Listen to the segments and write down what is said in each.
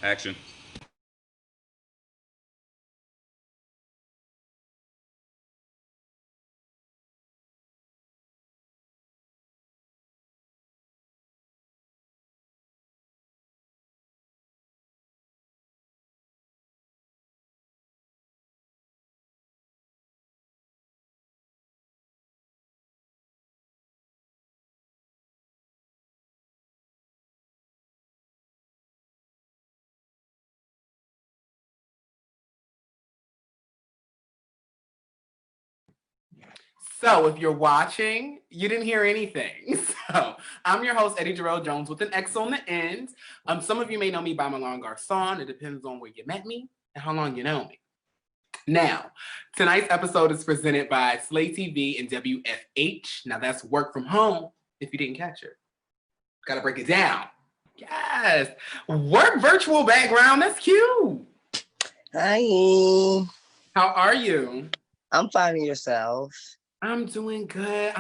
Action. So if you're watching, you didn't hear anything. So I'm your host, Eddie Jarrell Jones, with an X on the end. Some of you may know me by Milan Garcon. It depends on where you met me and how long you know me. Now, tonight's episode is presented by Slay TV and WFH. Now that's work from home, if you didn't catch it. Gotta break it down. Yes. Work virtual background. That's cute. Hi. How are you? I'm finding yourself. I'm doing good.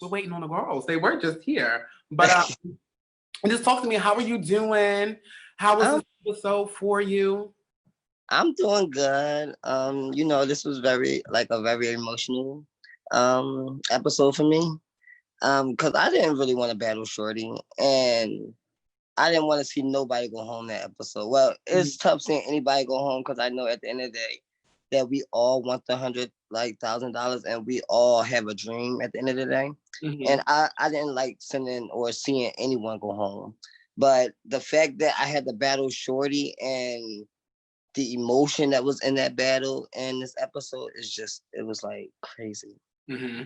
We're waiting on the girls. They were just here. But just talk to me. How are you doing? How was this episode for you? I'm doing good. This was a very emotional episode for me. Because I didn't really want to battle Shorty, and I didn't want to see nobody go home that episode. Well, it's tough seeing anybody go home because I know at the end of the day that we all want the $100,000 and we all have a dream at the end of the day. Mm-hmm. And I didn't like sending or seeing anyone go home. But the fact that I had to battle Shorty and the emotion that was in that battle and this episode it was like crazy. Mm-hmm.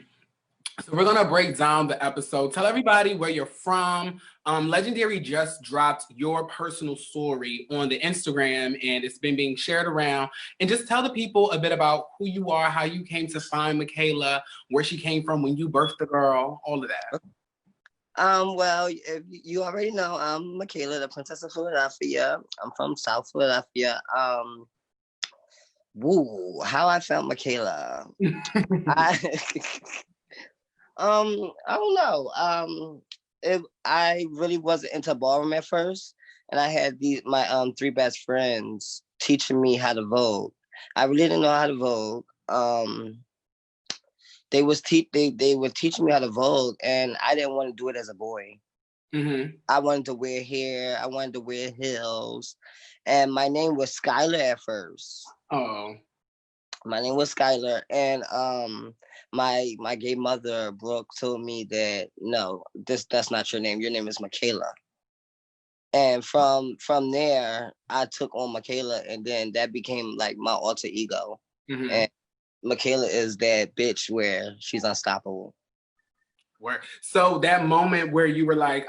So we're gonna break down the episode. Tell everybody where you're from. Legendary just dropped your personal story on the Instagram, and it's been being shared around. And just tell the people a bit about who you are, how you came to find Michaela, where she came from when you birthed the girl, all of that. Well, if you already know, I'm Michaela, the Princess of Philadelphia. I'm from South Philadelphia. How I found Michaela. I don't know. I really wasn't into ballroom at first, and I had my 3 best friends teaching me how to Vogue. I really didn't know how to Vogue. They were teaching me how to Vogue, and I didn't want to do it as a boy. Mm-hmm. I wanted to wear hair. I wanted to wear heels, and my name was Skylar at first. Oh. My name was Skylar, and my gay mother Brooke told me that no, that's not your name. Your name is Michaela. And from there, I took on Michaela, and then that became like my alter ego. Mm-hmm. And Michaela is that bitch where she's unstoppable. Where so that moment where you were like,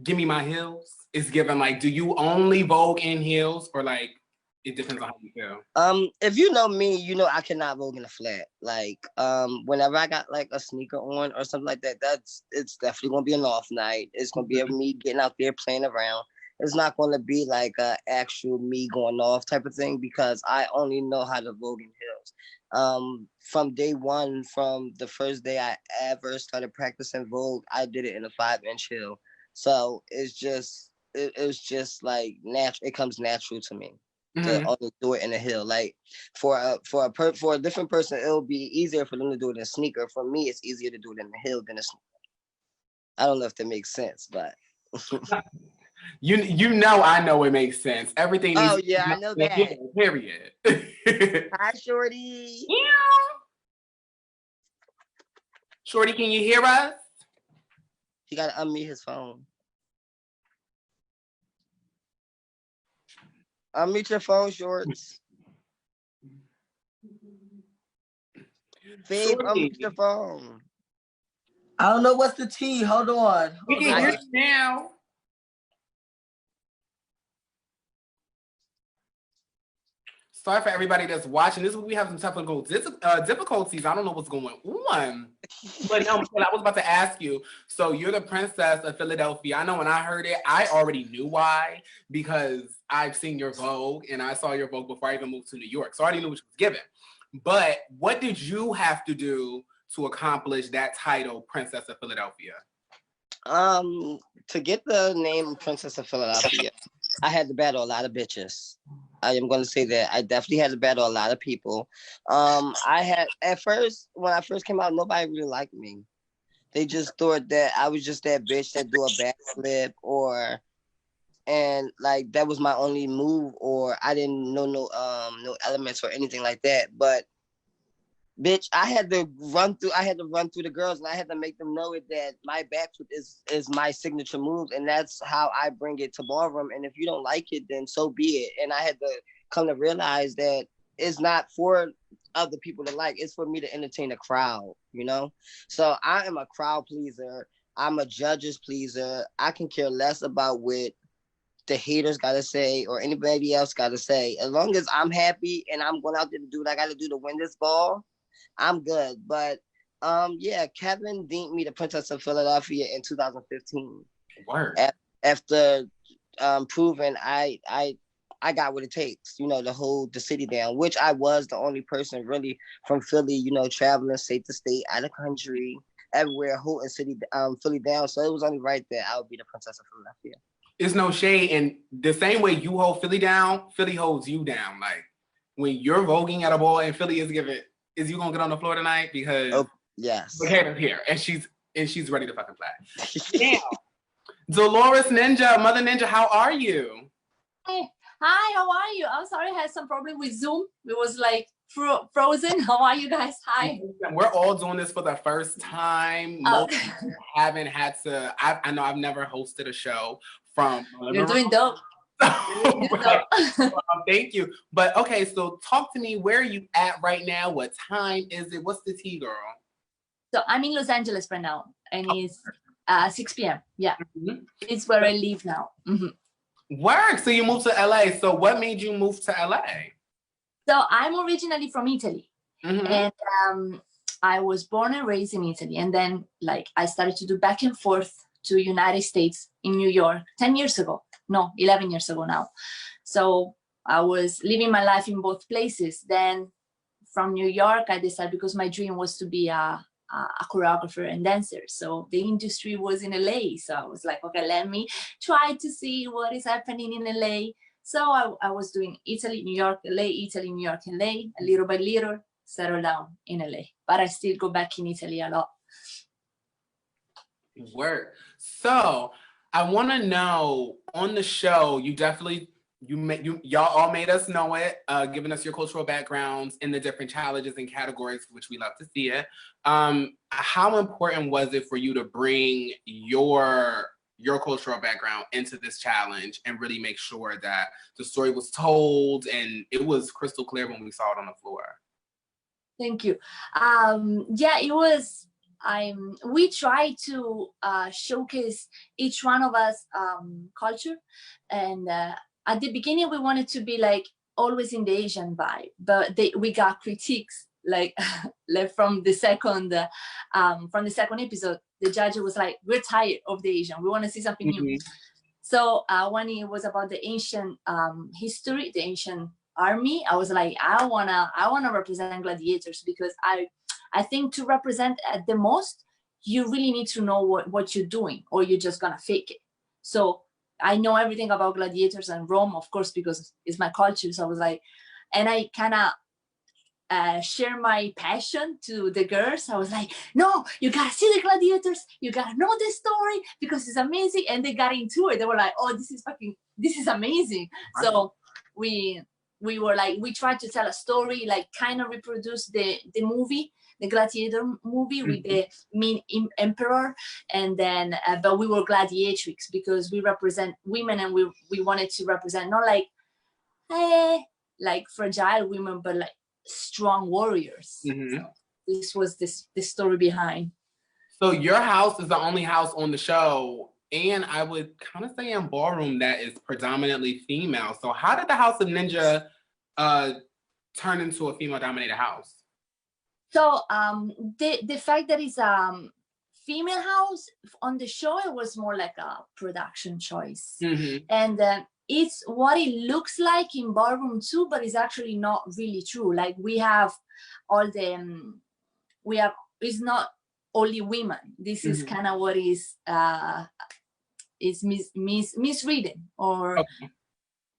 give me my heels, is given like, do you only Vogue in heels, or like? It depends on how you feel. If you know me, you know I cannot Vogue in a flat. Like, whenever I got like a sneaker on or something like that, it's definitely gonna be an off night. It's gonna be me getting out there playing around. It's not gonna be like a actual me going off type of thing because I only know how to Vogue in heels. From day one, from the first day I ever started practicing Vogue, I did it in a 5-inch heel. So it's just like natural. It comes natural to me. To only do it in a heel. Like for a different person, it'll be easier for them to do it in a sneaker. For me, it's easier to do it in a heel than a sneaker. I don't know if that makes sense, but you know I know it makes sense. Everything. Oh yeah, I know that. Period. Hi, Shorty. Yeah. Shorty, can you hear us? He got to unmute his phone. Unmute your phone, Shorts. Babe, unmute your phone. I don't know what's the T. Hold on. We can hear you now. Sorry for everybody that's watching. This is we have some technical difficulties. I don't know what's going on. But no, I was about to ask you. So you're the Princess of Philadelphia. I know when I heard it, I already knew why, because I've seen your Vogue and I saw your Vogue before I even moved to New York. So I already knew what you was given. But what did you have to do to accomplish that title, Princess of Philadelphia? To get the name Princess of Philadelphia, I had to battle a lot of bitches. I am going to say that I definitely had to battle a lot of people. I had at first when I first came out, nobody really liked me. They just thought that I was just that bitch that do a backflip and like that was my only move, or I didn't know no elements or anything like that. But bitch, I had to run through the girls, and I had to make them know it that my backflip is my signature move, and that's how I bring it to ballroom. And if you don't like it, then so be it. And I had to come to realize that it's not for other people to like, it's for me to entertain a crowd, you know? So I am a crowd pleaser. I'm a judge's pleaser. I can care less about what the haters gotta say or anybody else gotta say. As long as I'm happy and I'm going out there to do what I gotta do to win this ball, I'm good. But yeah, Kevin deemed me the Princess of Philadelphia in 2015. Word. After proving I got what it takes, you know, to hold the city down, which I was the only person really from Philly, you know, traveling state to state, out of country, everywhere, holding Philly down. So it was only right that I would be the Princess of Philadelphia. It's no shade, and the same way you hold Philly down, Philly holds you down. Like when you're voguing at a ball and Philly is you gonna get on the floor tonight? Because yes, Michaela's here and she's ready to fucking play. Damn. Dolores Ninja, Mother Ninja, how are you? Hey. Hi, how are you? I'm sorry, I had some problem with Zoom. It was like frozen. How are you guys? Hi. We're all doing this for the first time. Most people haven't had to. I know I've never hosted a show from. You're doing dope. Thank you. But okay, so talk to me. Where are you at right now? What time is it? What's the tea, girl? So I'm in Los Angeles right now, and it's 6 p.m. Yeah, it's where I live now. Work. So you moved to LA. So what made you move to LA? So I'm originally from Italy, and I was born and raised in Italy. And then like I started to do back and forth to United States in New York 10 years ago. No, 11 years ago now. So I was living my life in both places. Then from New York, I decided, because my dream was to be a choreographer and dancer. So the industry was in LA. So I was like, okay, let me try to see what is happening in LA. So I was doing Italy, New York, LA, Italy, New York, LA, a little by little, settle down in LA. But I still go back in Italy a lot. Work. So I want to know, on the show, you definitely y'all all made us know it, giving us your cultural backgrounds in the different challenges and categories, which we love to see it. How important was it for you to bring your cultural background into this challenge and really make sure that the story was told and it was crystal clear when we saw it on the floor? Thank you. Yeah, it was. We try to showcase each one of us culture, and at the beginning we wanted to be like always in the Asian vibe, but we got critiques like from the second episode. The judge was like, "We're tired of the Asian. We want to see something new." So when it was about the ancient history, the ancient army, I was like, I wanna represent gladiators, because I think to represent at the most, you really need to know what you're doing, or you're just gonna fake it. So I know everything about gladiators and Rome, of course, because it's my culture. So I was like, and I kind of share my passion to the girls. I was like, no, you gotta see the gladiators. You gotta know the story because it's amazing. And they got into it. They were like, oh, this is amazing. Right. So we were like, we tried to tell a story, like kind of reproduce the movie, the Gladiator movie with the mean emperor, and then but we were gladiatrix because we represent women, and we wanted to represent not like fragile women, but like strong warriors. So this was the story behind. So your house is the only house on the show, and I would kind of say in ballroom that is predominantly female. So how did the House of Ninja turn into a female-dominated house? So the fact that it's female house on the show, it was more like a production choice, and it's what it looks like in ballroom too, but it's actually not really true. Like we have all the it's not only women. This is kind of what is misreading, or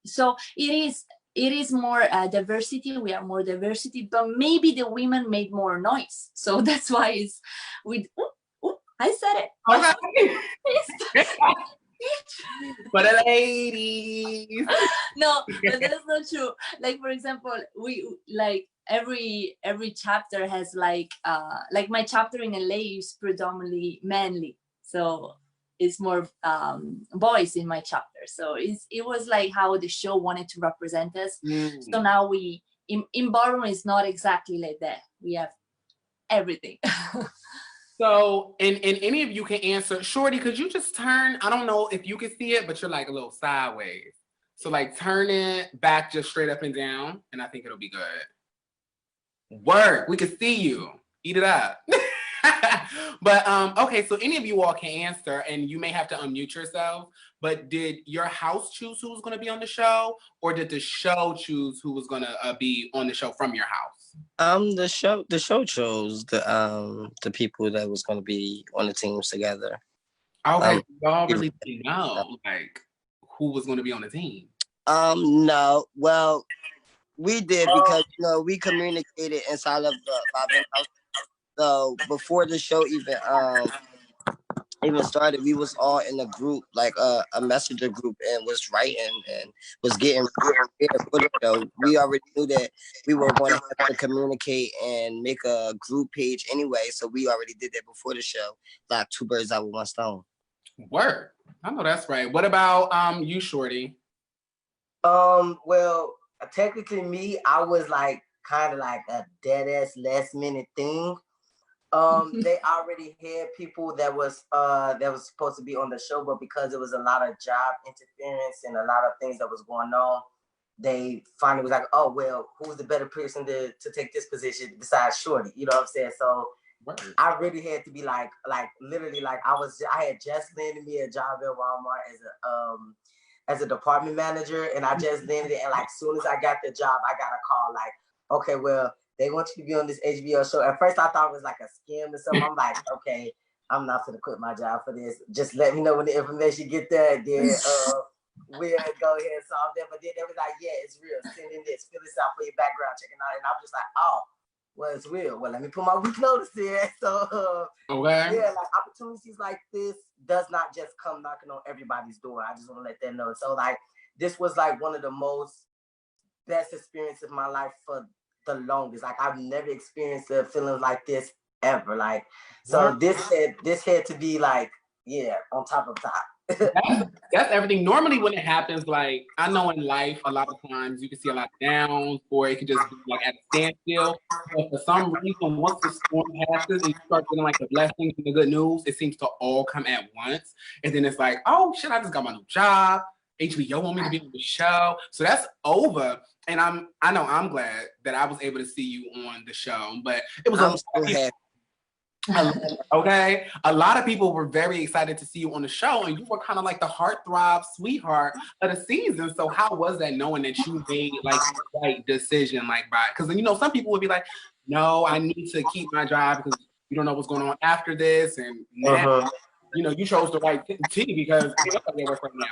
So it is more diversity. We are more diversity, but maybe the women made more noise. So that's why it's with. I said it. Okay. For the ladies. No, but that's not true. Like for example, we like every chapter has like my chapter in LA is predominantly manly, so it's more boys in my chapter. So it was like how the show wanted to represent us. So now we in ballroom is not exactly like that. We have everything. So, and any of you can answer. Shorty, could you just turn? I don't know if you can see it, but you're like a little sideways. So like turn it back just straight up and down, and I think it'll be good. Work. We can see you. Eat it up. But okay, so any of you all can answer, and you may have to unmute yourself. But did your house choose who was going to be on the show, or did the show choose who was going to be on the show from your house? The show chose the people that was going to be on the teams together. Okay, y'all really didn't know like who was going to be on the team. No, well, we did because we communicated inside of the 5M house. So before the show even started, we was all in a group, like a messenger group, and was writing and was getting prepared for the show. We already knew that we were going to have to communicate and make a group page anyway, so we already did that before the show, like 2 birds out with 1 stone. Word. I know that's right. What about you, Shorty? Well, technically me, I was like kind of like a dead ass last minute thing. They already had people that was supposed to be on the show, but because it was a lot of job interference and a lot of things that was going on, they finally was like, oh well, who's the better person to take this position besides Shorty? You know what I'm saying? So I really had to be like literally like I had just landed me a job at Walmart as a department manager, and I just landed it, and like soon as I got the job, I got a call like, okay, well, they want you to be on this HBO show. At first, I thought it was like a scam or something. I'm like, okay, I'm not gonna quit my job for this. Just let me know when the information get there. Then we'll go ahead and solve that. But then they was like, yeah, it's real. Send in this, fill this out for your background check and all. And I'm just like, oh, well, it's real. Well, let me put my week notice in. So yeah, like opportunities like this does not just come knocking on everybody's door. I just want to let them know. So like, this was like one of the most best experiences of my life for the longest. Like I've never experienced a feeling like this ever. Like so this had to be like, yeah, on top of top. That's everything. Normally when it happens, like I know in life a lot of times you can see a lot of downs, or it could just be like at a standstill. But for some reason, once the storm passes and you start getting like the blessings and the good news, it seems to all come at once. And then it's like, oh shit, I just got my new job. HBO want me to be on the show. So that's over. And I know I'm glad that I was able to see you on the show. But it was so happy. Okay, a lot of people were very excited to see you on the show, and you were kind of like the heartthrob sweetheart of the season. So how was that, knowing that you made like the right decision, like by, because some people would be like, no, I need to keep my job because you don't know what's going on after this, and now, you chose the right T because that's how they work right now.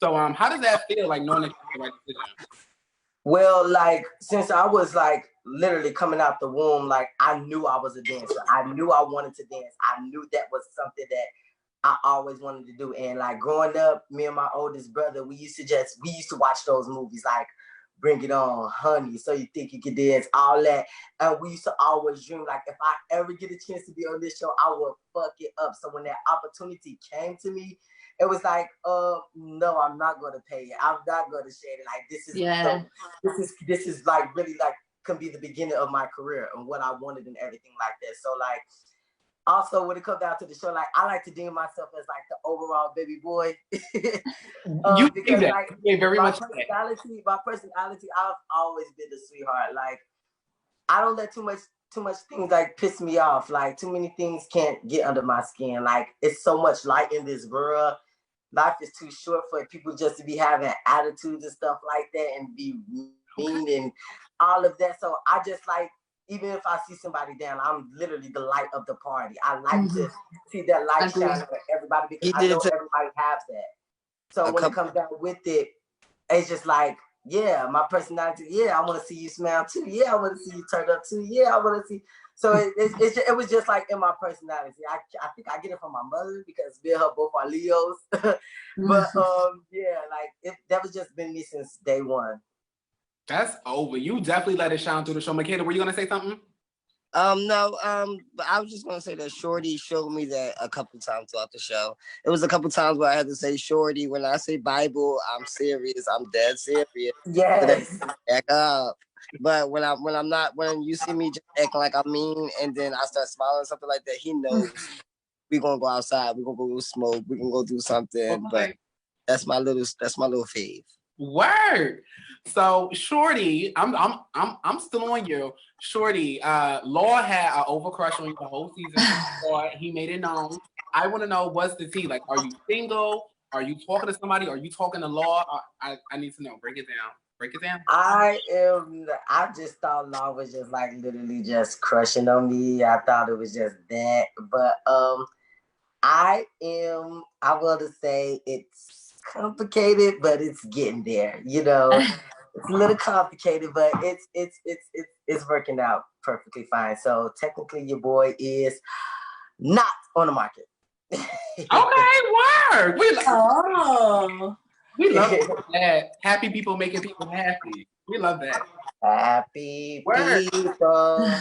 So how does that feel, like knowing that you made the right decision? Well, like since I was like literally coming out the womb, like I knew I was a dancer. I knew I wanted to dance. I knew that was something that I always wanted to do. And like growing up, me and my oldest brother, we used to watch those movies like Bring It On, Honey, So You Think You Can Dance, all that. And we used to always dream like if I ever get a chance to be on this show, I would fuck it up. So when that opportunity came to me, it was like, no, I'm not going to pay it. I'm not going to share it. Like this is like really like can be the beginning of my career and what I wanted and everything like that. So like, also when it comes down to the show, like I like to deem myself as like the overall baby boy. Because like my personality, I've always been the sweetheart. Like I don't let too much things like piss me off. Like too many things can't get under my skin. Like it's so much light in this world. Life is too short for people just to be having attitudes and stuff like that and be mean and all of that. So I just like, even if I see somebody down, I'm literally the light of the party. I like to see that light shine for everybody because I know everybody has that. So when it comes down with it, it's just like, yeah, my personality. Yeah, I want to see you smile too. Yeah, I want to see you turn up too. Yeah, I want to see. So it was just like in my personality. I think I get it from my mother because me and her both are Leos. But yeah, like that was just been me since day one. That's over. You definitely let it shine through the show. Makeda, were you gonna say something? No, but I was just gonna say that Shorty showed me that a couple times throughout the show. It was a couple times where I had to say Shorty. When I say Bible, I'm serious. I'm dead serious. Yes. So back up. But when I'm not, when you see me just acting like I'm mean, and then I start smiling something like that, he knows we gonna go outside. We gonna go smoke. We gonna go do something. Okay. But that's my little fave. Word. So Shorty, I'm still on you. Shorty, Law had an overcrush on you the whole season. He made it known. I want to know, what's the tea? Like, are you single? Are you talking to somebody? Are you talking to Law? I need to know. Break it down. Break it down. I just thought Law was just like literally just crushing on me. I thought it was just that. But I will to say it's complicated, but it's getting there. You know, it's a little complicated, but it's working out perfectly fine. So technically, your boy is not on the market. Okay, word. We love that. Happy people making people happy. We love that. Happy Word. people.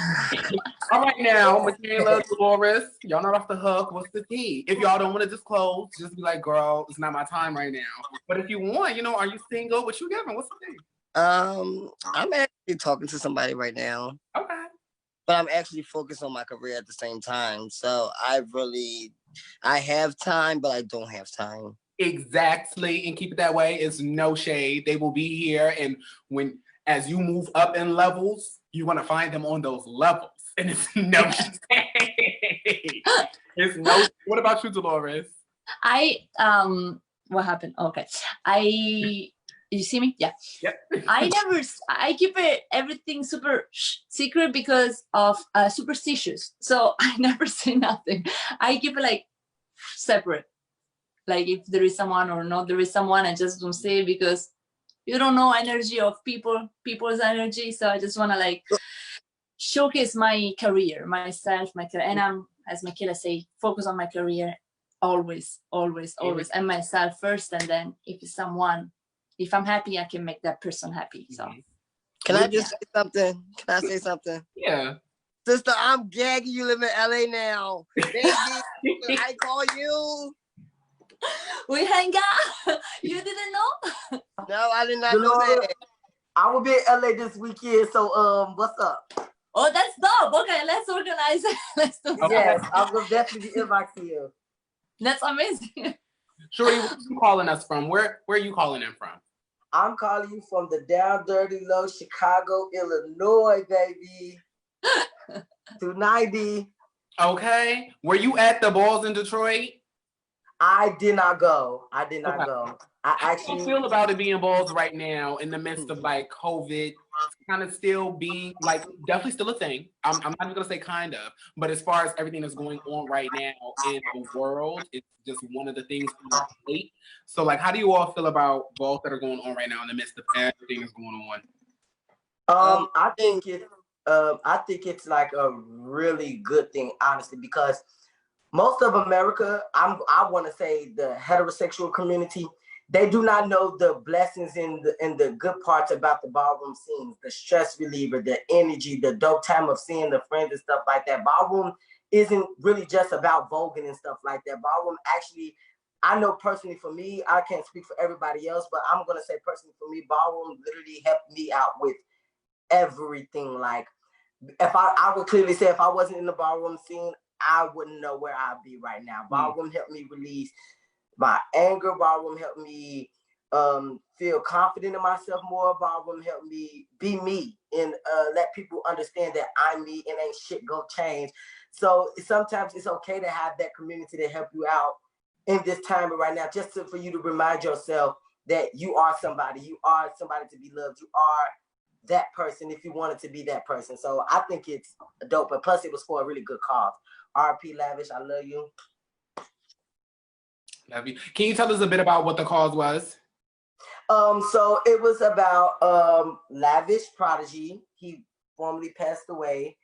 All right now, Michaela, Dolores, y'all not off the hook. What's the tea? If y'all don't want to disclose, just be like, girl, it's not my time right now. But if you want, you know, are you single? What you giving? What's the thing? I'm actually talking to somebody right now. Okay. But I'm actually focused on my career at the same time. So I have time, but I don't have time. Exactly. And keep it that way. It's no shade. They will be here. And as you move up in levels, you want to find them on those levels. And it's no shade. It's no. What about you, Dolores? What happened? Okay. You see me? Yeah. Yep. I keep everything super secret because of superstitious. So I never say nothing. I keep it like separate. Like if there is someone or not there is someone, I just don't say it because you don't know energy of people's energy. So I just want to like showcase my career, myself, my career. And I'm, as Michaela say, focus on my career always, and myself first. And then if I'm happy, I can make that person happy. So can I just say something? Can I say something? Yeah. Sister, I'm gagging. You live in LA now. Baby, I call you. We hang out. You didn't know? No, I did not know that. I will be in LA this weekend. So what's up? Oh, that's dope. Okay, let's organize it. Let's do it. Yes, I will definitely be inviting you. That's amazing. Shorty, where are you calling us from? Where are you calling in from? I'm calling you from the down dirty low Chicago, Illinois, baby. 290. Okay. Were you at the balls in Detroit? I did not go. I How actually do you feel about it being balls right now in the midst of like COVID kind of still being like definitely still a thing. I'm not even gonna say kind of, but as far as everything that's going on right now in the world, it's just one of the things on the plate. So like, how do you all feel about balls that are going on right now in the midst of everything that's going on? I think it's like a really good thing, honestly, because most of America, I want to say the heterosexual community, they do not know the blessings and the good parts about the ballroom scenes, the stress reliever, the energy, the dope time of seeing the friends and stuff like that. Ballroom isn't really just about voguing and stuff like that. Ballroom actually, I know personally for me, I can't speak for everybody else, but I'm going to say personally for me, ballroom literally helped me out with everything. Like if I would clearly say if I wasn't in the ballroom scene, I wouldn't know where I'd be right now. Ballroom helped me release my anger. Ballroom helped me feel confident in myself more. Ballroom helped me be me and let people understand that I'm me and ain't shit gonna change. So sometimes it's okay to have that community to help you out in this time right now, just for you to remind yourself that you are somebody. You are somebody to be loved. You are that person if you wanted to be that person. So I think it's dope. And plus it was for a really good cause. RP Lavish, I love you. Love you. Can you tell us a bit about what the cause was? So it was about Lavish Prodigy. He formerly passed away.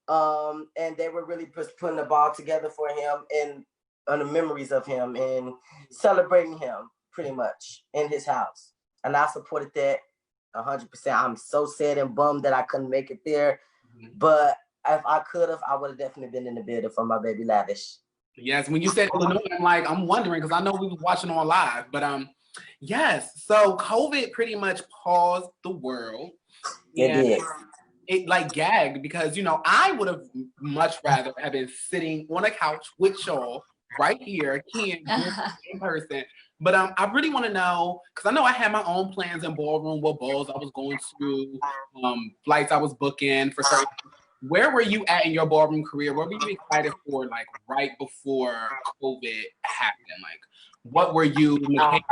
And they were really putting the ball together for him and on the memories of him and celebrating him pretty much in his house. And I supported that 100%. I'm so sad and bummed that I couldn't make it there. But if I could have, I would have definitely been in the building for my baby Lavish. Yes, when you said Illinois, I'm wondering because I know we was watching on live, but yes. So COVID pretty much paused the world. It did. It like gagged because I would have much rather have been sitting on a couch with y'all right here, in person. But I really want to know because I know I had my own plans in ballroom, what balls I was going to, flights I was booking for certain. Where were you at in your ballroom career? What were you excited for, like right before COVID happened? Like, what were you, what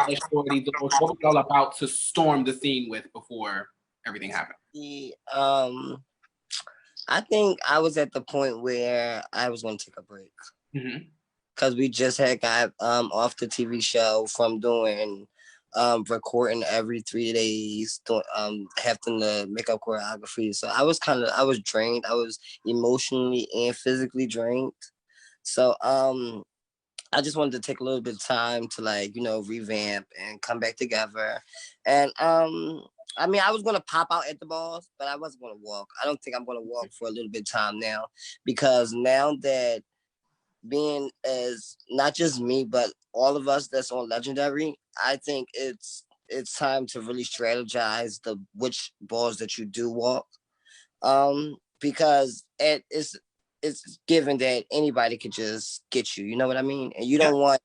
were y'all about to storm the scene with before everything happened? I think I was at the point where I was going to take a break because we just had got off the TV show from doing recording every 3 days, having to make up choreography. So I was drained. I was emotionally and physically drained. So I just wanted to take a little bit of time to revamp and come back together. And I mean, I was going to pop out at the balls, but I wasn't going to walk. I don't think I'm going to walk for a little bit of time now because now that being as not just me, but all of us that's on Legendary, I think it's time to really strategize which balls that you do walk. Because it's given that anybody could just get you, you know what I mean? And you don't want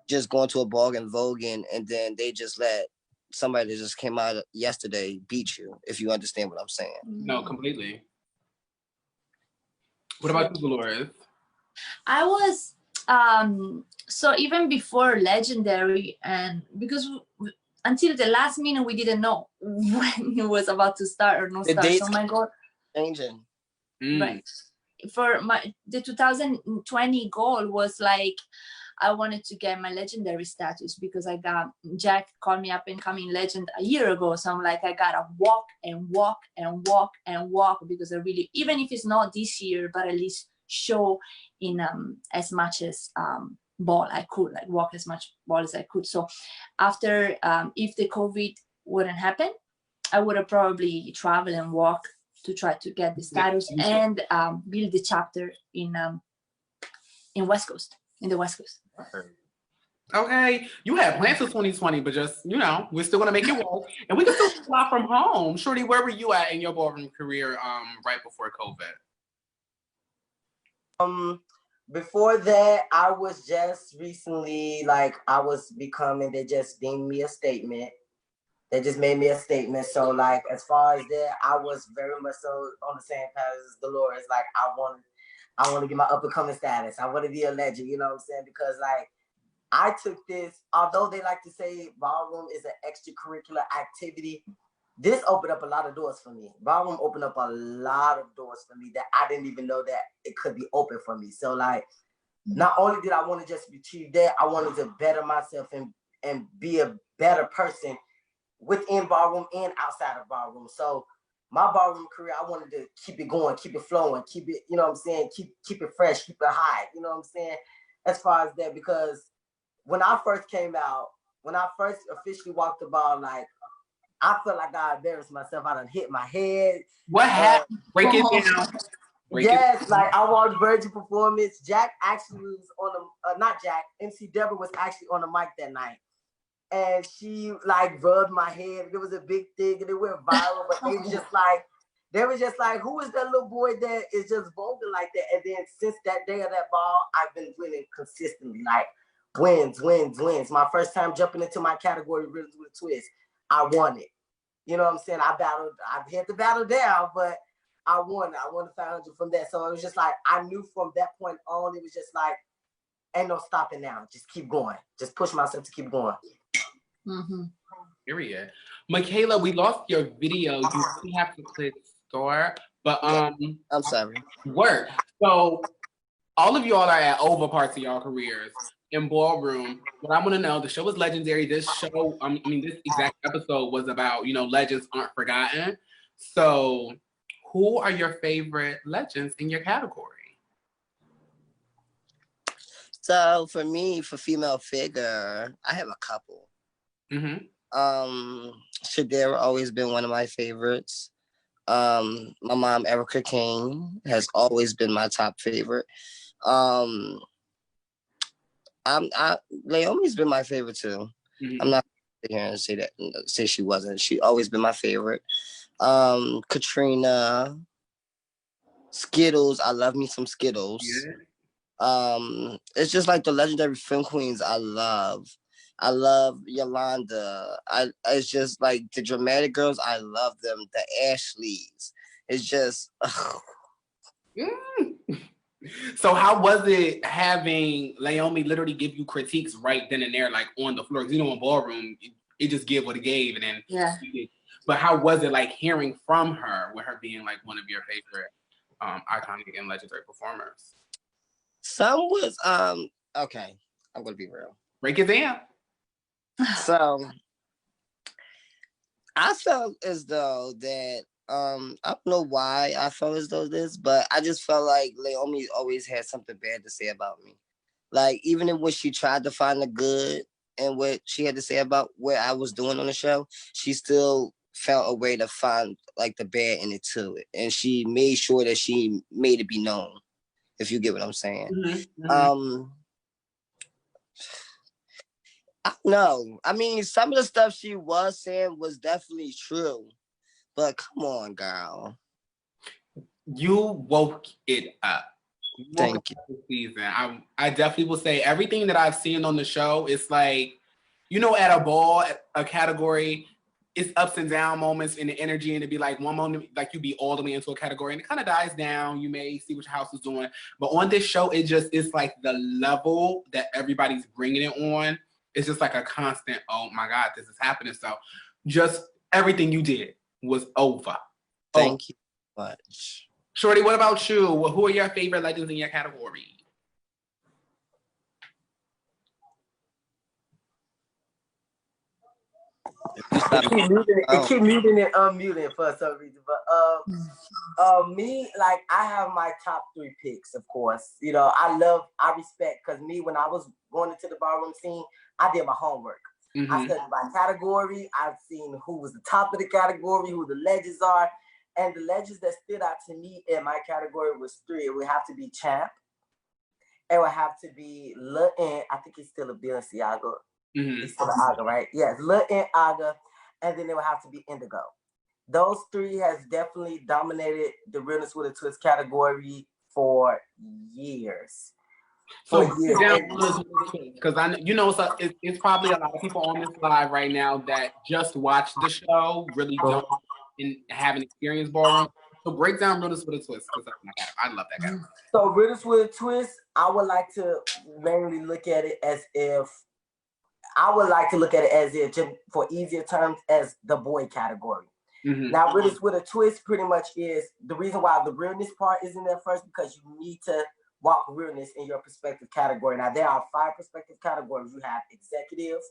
just going to a ball and voguing and then they just let somebody that just came out yesterday beat you, if you understand what I'm saying. No, completely. What about you, Dolores? I was so even before Legendary, and because until the last minute we didn't know when it was about to start or not start. So my goal changing. Right. For the 2020 goal was like I wanted to get my Legendary status because Jack called me up and coming legend a year ago. So I'm like, I gotta walk and walk and walk and walk because I really, even if it's not this year, but at least show in as much as ball I could, like walk as much ball as I could. So after, if the COVID wouldn't happen, I would have probably traveled and walk to try to get the status and build the chapter in West Coast, in the West Coast. Okay, you had plans for 2020, but just we're still gonna make it work, and we can still fly from home. Shorty, where were you at in your ballroom career right before COVID? Before that, I was just recently I was becoming. They just deemed me a statement. They just made me a statement. So as far as that, I was very much so on the same path as Dolores. I want to get my up and coming status. I want to be a legend. You know what I'm saying? Because I took this, although they like to say ballroom is an extracurricular activity, this opened up a lot of doors for me. Ballroom opened up a lot of doors for me that I didn't even know that it could be open for me. So not only did I want to just achieve that, I wanted to better myself and be a better person within ballroom and outside of ballroom. So my ballroom career, I wanted to keep it going, keep it flowing, keep it, you know what I'm saying, keep it fresh, keep it high, you know what I'm saying, as far as that, because when I first came out, when I first officially walked the ball, I felt like I embarrassed myself. I done hit my head. What happened? Break it down. I walked Virgin Performance. Jack actually was on the, not Jack, MC Deborah was actually on the mic that night. And she rubbed my head. It was a big thing and it went viral, but they was just like, who is that little boy that is just vocal like that? And then since that day of that ball, I've been winning consistently. Wins. My first time jumping into my category, Rhythms with a Twist, I won it. You know what I'm saying? I had to battle down, but I won it. I won the 500 from that. So it was just I knew from that point on, it was just ain't no stopping now. Just keep going. Just push myself to keep going. Mm-hmm. Period. Michaela, we lost your video. You really have to click start, but I'm sorry. Work. So all of y'all are at over parts of y'all careers. in ballroom. What I want to know, the show is legendary. This show, this exact episode was about, legends aren't forgotten. So who are your favorite legends in your category? So for me, for female figure, I have a couple. Mm-hmm. Shadera always been one of my favorites. My mom, Erica King, has always been my top favorite. Naomi's been my favorite too. Mm-hmm. I'm not here and say she wasn't. She always been my favorite. Katrina, Skittles. I love me some Skittles. Yeah. It's just like the legendary film queens I love Yolanda. It's just like the dramatic girls, I love them. The Ashleys. It's just So how was it having Naomi literally give you critiques right then and there, like on the floor? Because in ballroom, it just gave what it gave, and then yeah. But how was it like hearing from her, with her being like one of your favorite iconic and legendary performers? Some was okay. I'm gonna be real. Break it down. So I felt as though that I don't know why I felt as though this, but I just felt like Naomi always had something bad to say about me. Like even when she tried to find the good and what she had to say about what I was doing on the show, she still found a way to find like the bad in it too, and she made sure that she made it be known. If you get what I'm saying. Mm-hmm. Mm-hmm. I don't know. I mean, some of the stuff she was saying was definitely true, but come on, girl. You woke it up. Thank you. This season. I definitely will say everything that I've seen on the show, it's like, at a ball, a category, it's ups and down moments in the energy, and it'd be like one moment, like you be all the way into a category and it kind of dies down. You may see what your house is doing. But on this show, it's like the level that everybody's bringing it on. It's just like a constant, oh my God, this is happening. So just everything you did was over. Thank you so much. Shorty, what about you? Who are your favorite legends in your category? It keep muting and unmuting for some reason. But me, like I have my top 3 picks, of course. I respect, because me, when I was going into the ballroom scene, I did my homework. Mm-hmm. I studied my category. I've seen who was the top of the category, who the legends are. And the legends that stood out to me in my category was 3. It would have to be Champ. It would have to be Lil Ant. I think he's still a Balenciaga. Mm-hmm. He's still an Aga, right? Yes, Lil Ant, Aga. And then it would have to be Indigo. Those 3 has definitely dominated the Realness with a Twist category for years. So because it's probably a lot of people on this live right now that just watched the show, really don't and haven't experienced ballroom. So break down Realness with a Twist, because I love that guy. So Realness with a Twist, I would like to mainly look at it as if, just for easier terms, as the boy category. Mm-hmm. Now, Realness with a Twist pretty much is the reason why the realness part is in there first, because you need to walk realness in your perspective category. Now, there are 5 perspective categories. You have executives,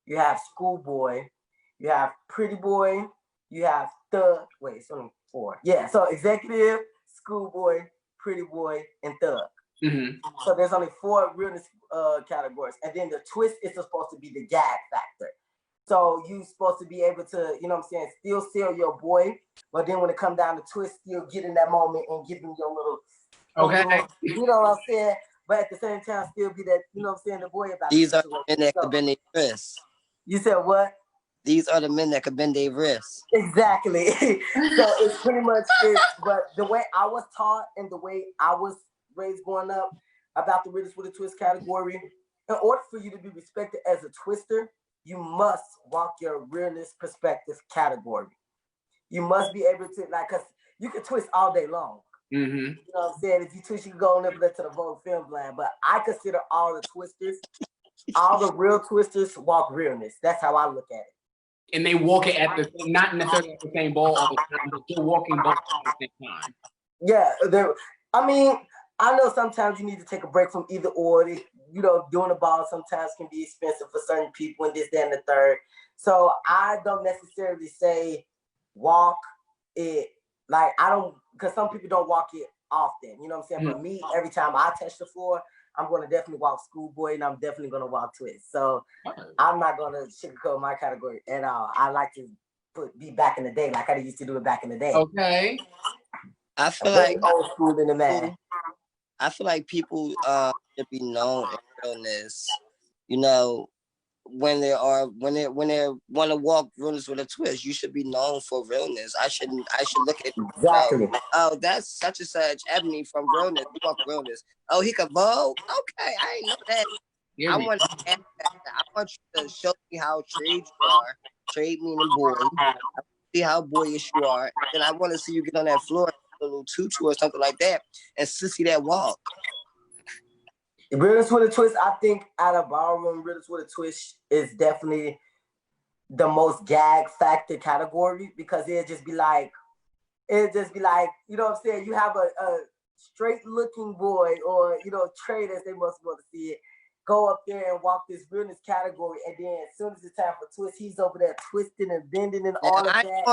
you have schoolboy, you have pretty boy, you have thug. Wait, it's only 4. Yeah, so executive, schoolboy, pretty boy, and thug. Mm-hmm. So there's only 4 realness categories. And then the twist is supposed to be the gag factor. So you're supposed to be able to, still sell your boy, but then when it comes down to twist, still get in that moment and give him your little, you know what I'm saying? But at the same time, still be that, the boy about these are the men that could bend their wrists. You said what? These are the men that could bend their wrists. Exactly. So it's pretty much it. But the way I was taught and the way I was raised growing up about the Realness with a Twist category, in order for you to be respected as a twister, you must walk your realness perspective category. You must be able to, because you can twist all day long. Mm-hmm. You know what I'm saying? If you twist, you can go over there to the Vogue Film Land. But I consider all the twisters, all the real twisters walk realness. That's how I look at it. And they walk it at not necessarily at the same ball all the time, but they're walking both at the same time. Yeah. I know sometimes you need to take a break from either or. you know, doing the ball sometimes can be expensive for certain people and this, that, and the third. So I don't necessarily say walk it, like I don't, because some people don't walk it often. You know what I'm saying? For me, every time I touch the floor, I'm going to definitely walk Schoolboy, and I'm definitely going to walk Twist. So I'm not going to sugarcoat my category at all. I like to be back in the day, like I used to do it back in the day. Okay. I feel like old school in the man. I feel like people should be known in realness. You know, when they want to walk realness with a twist, you should be known for realness. I should look at exactly. Oh, that's such and such Ebony from realness. He walk realness. Oh, he could vogue. Okay, I ain't know that. I want you to show me how trade you are. Trade meaning boy. See how boyish you are. And I want to see you get on that floor, a little tutu or something like that, and sissy that walk. Realness with a Twist, I think out of ballroom, Realness with a Twist is definitely the most gag factor category, because it'd just be like, you know what I'm saying? You have a straight looking boy, or, you know, traders, they must want to see it, go up there and walk this realness category, and then as soon as it's time for Twist, he's over there twisting and bending and all of that. I ain't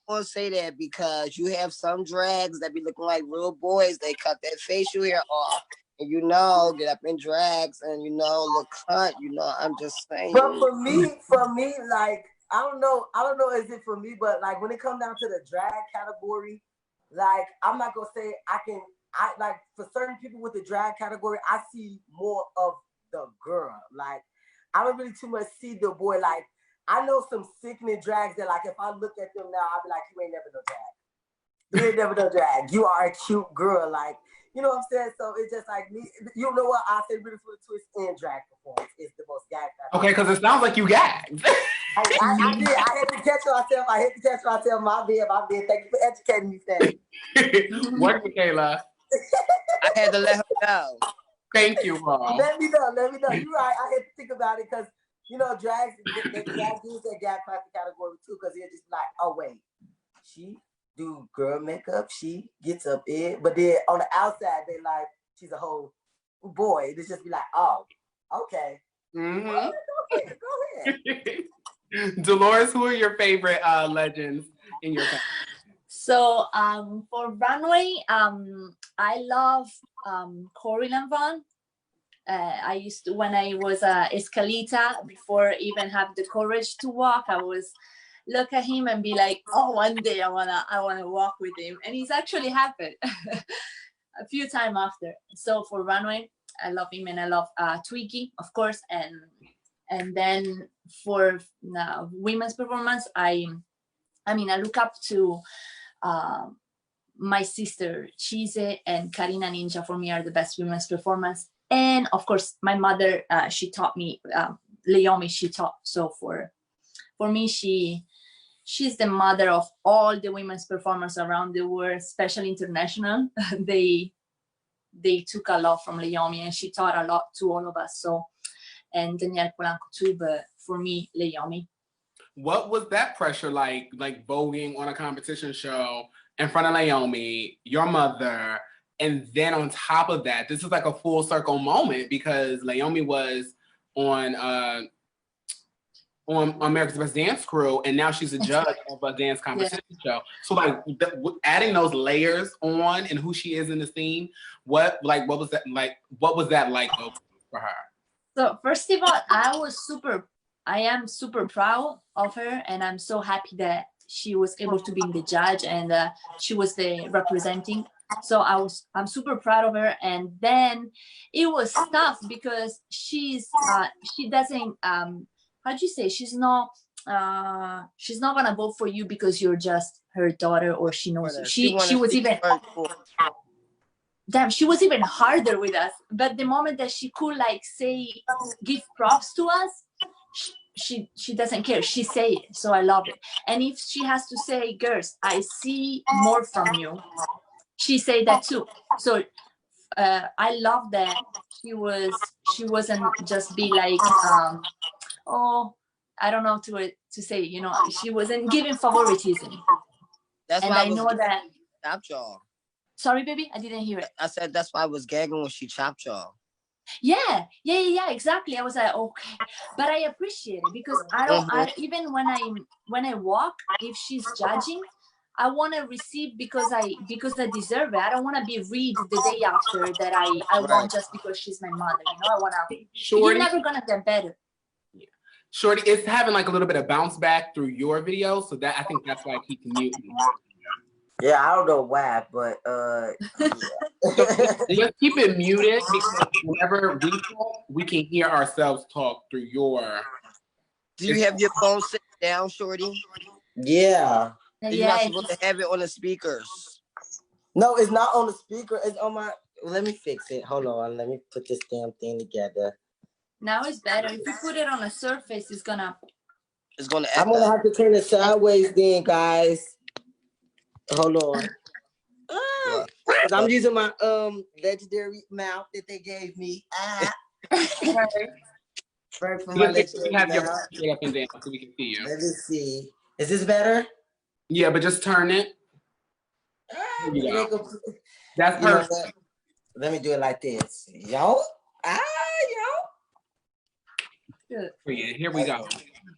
gonna say that because you have some drags that be looking like real boys. They cut that facial hair off. And you know, get up in drags and you know, look cunt, you know, I'm just saying. But for me, like, I don't know, is it for me, but like when it comes down to the drag category, like I'm not gonna say I like for certain people with the drag category, I see more of the girl. Like I don't really too much see the boy. Like I know some sickening drags that, like, if I look at them now, I'll be like, you ain't never no drag. You ain't never no drag. You are a cute girl, like. You know what I'm saying? So it's just like me. You know what? I say Beautiful Twist and drag performance is the most gag. Okay, because it sounds like you gagged. I did. I had to catch myself. My bad. Thank you for educating me, Sam. What, Michaela? I had to let her know. Thank you, Mom. Let me know. You're right. I had to think about it because, you know, drags, they use that gag factor category too, because they're just like, oh, wait, she do girl makeup, she gets up in, but then on the outside they like she's a whole boy. They just be like, oh, okay. Mm-hmm. Well, go ahead. Dolores, who are your favorite legends in your family? So for runway, I love Corinne and Vaughn. I used to, when I was Escalita, before even have the courage to walk, I was look at him and be like, oh, one day I wanna walk with him, and it's actually happened a few times after. So for runway, I love him, and I love Twiggy, of course, and then for women's performance, I look up to my sister Chise and Karina Ninja. For me, are the best women's performance, and of course my mother. She taught me Leomi. She taught, so for me, she's the mother of all the women's performers around the world, especially international. They took a lot from Leomi, and she taught a lot to all of us. So, and Danielle Polanco too, but for me, Leomi. What was that pressure like voguing on a competition show in front of Leomi, your mother, and then on top of that, this is like a full circle moment because Leomi was on America's Best Dance Crew, and now she's a judge of a dance competition show. So, like, adding those layers on and who she is in the scene, what was that like for her? So, first of all, I am super proud of her, and I'm so happy that she was able to be the judge, and she was the representing. So I'm super proud of her. And then it was tough because she doesn't how do you say, she's not gonna vote for you because you're just her daughter or she knows you. She was even she was even harder with us. But the moment that she could give props to us, she doesn't care. She say it. So I love it. And if she has to say, girls, I see more from you, she say that too. So I love that she wasn't just be like oh, I don't know to say, you know, she wasn't giving favoritism. That's and why I know that. Chopped y'all. Sorry, baby, I didn't hear it. I said that's why I was gagging when she chopped y'all. Yeah, exactly. I was like, okay, but I appreciate it because I even when I walk, if she's judging, I want to receive because I deserve it. I don't want to be read the day after that I want just because she's my mother. You know, I want to. You're never gonna get better. Shorty is having like a little bit of bounce back through your video, so that I think that's why he can mute me. Yeah, I don't know why, but So let's keep it muted because whenever we talk, we can hear ourselves talk through your. Do you have your phone sit down, Shorty? Yeah. You're not supposed to have it on the speakers. No, it's not on the speaker. It's on my. Let me fix it. Hold on. Let me put this damn thing together. Now it's better. If you put it on a surface, it's gonna. I'm gonna have to turn it sideways then, guys. Hold on. Because I'm using my legendary mouth that they gave me. Right from my legendary have mouth. your up and down so we can see you. Let me see. Is this better? Yeah, but just turn it. That's perfect. Let me do it like this. Yo. Good. Yeah, here we go.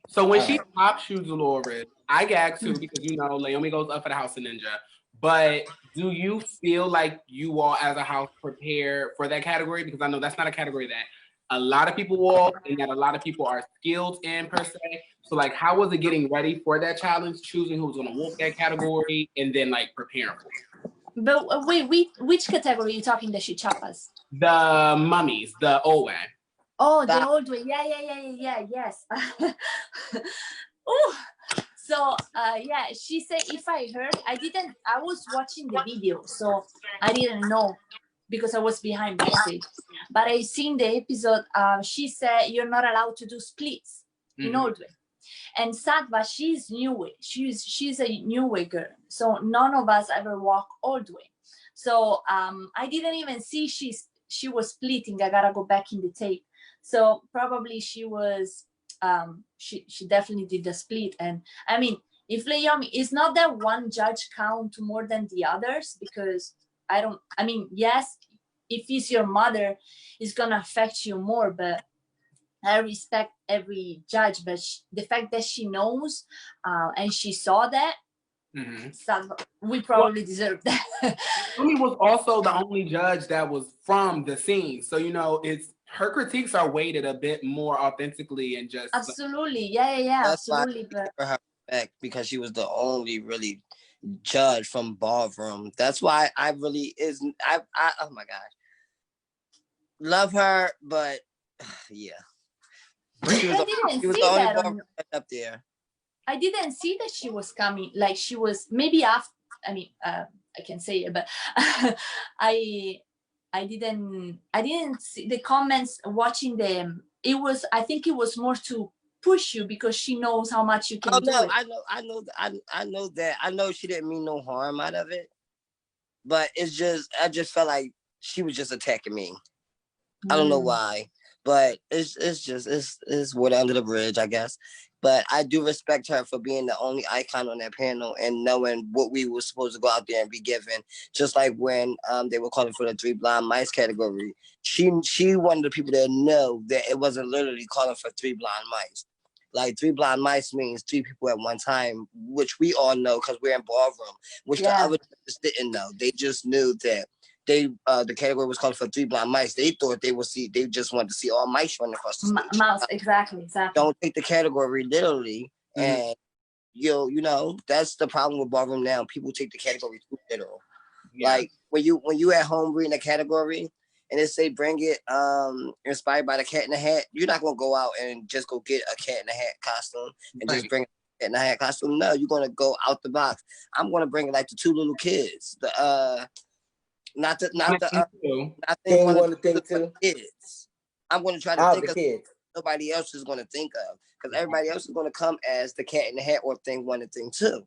So when she top shoes Dolores, I gag too because you know Naomi goes up for the House of Ninja. But do you feel like you all as a house prepare for that category? Because I know that's not a category that a lot of people walk and that a lot of people are skilled in per se. So like how was it getting ready for that challenge, choosing who's gonna walk that category and then like preparing for it? But wait, which category are you talking that she chapas? The mummies, the old way. Oh, the old way. Yeah, yes. Oh, so yeah, she said if I heard, I was watching the video, so I didn't know because I was behind backstage. But I seen the episode. She said you're not allowed to do splits in old way. And Satva, she's new way. She's a new way girl. So none of us ever walk old way. So I didn't even see she was splitting. I gotta go back in the tape. So probably she was she definitely did the split. And I mean, if Leomi, it's not that one judge count more than the others because yes, if it's your mother, it's gonna affect you more, but I respect every judge, but the fact that she knows and she saw that, we probably deserve that. Umi was also the only judge that was from the scene, so you know her critiques are weighted a bit more authentically and just absolutely, yeah, absolutely. But for her respect because she was the only really judge from ballroom. That's why I really oh my gosh, love her, but yeah. She was the only ballroom up there. I didn't see that she was coming. Like she was maybe after. I mean, I can say it, but I didn't see the comments watching them. I think it was more to push you because she knows how much you can do. I know that. I know she didn't mean no harm out of it, but I just felt like she was just attacking me. I don't know why, but it's water under the bridge, I guess. But I do respect her for being the only icon on that panel and knowing what we were supposed to go out there and be given. Just like when they were calling for the 3 blind mice category, she wanted the people to know that it wasn't literally calling for 3 blind mice. Like 3 blind mice means 3 people at one time, which we all know because we're in ballroom, which the other just didn't know. They just knew that the category was called for 3 blind mice. They thought they just wanted to see all mice running across the stage. Mouse, exactly. Don't take the category literally, and you know that's the problem with ballroom now. People take the category too literal. Yeah. Like when you at home reading a category and it say bring it inspired by the Cat in the Hat, you're not gonna go out and just go get a Cat in the Hat costume and just bring a Cat in the Hat costume. No, you're gonna go out the box. I'm gonna bring like the 2 little kids. Not thing one thing two kids. I'm gonna try to think of kids nobody else is gonna think of because everybody else is gonna come as the Cat in the Hat or thing 1 and thing 2.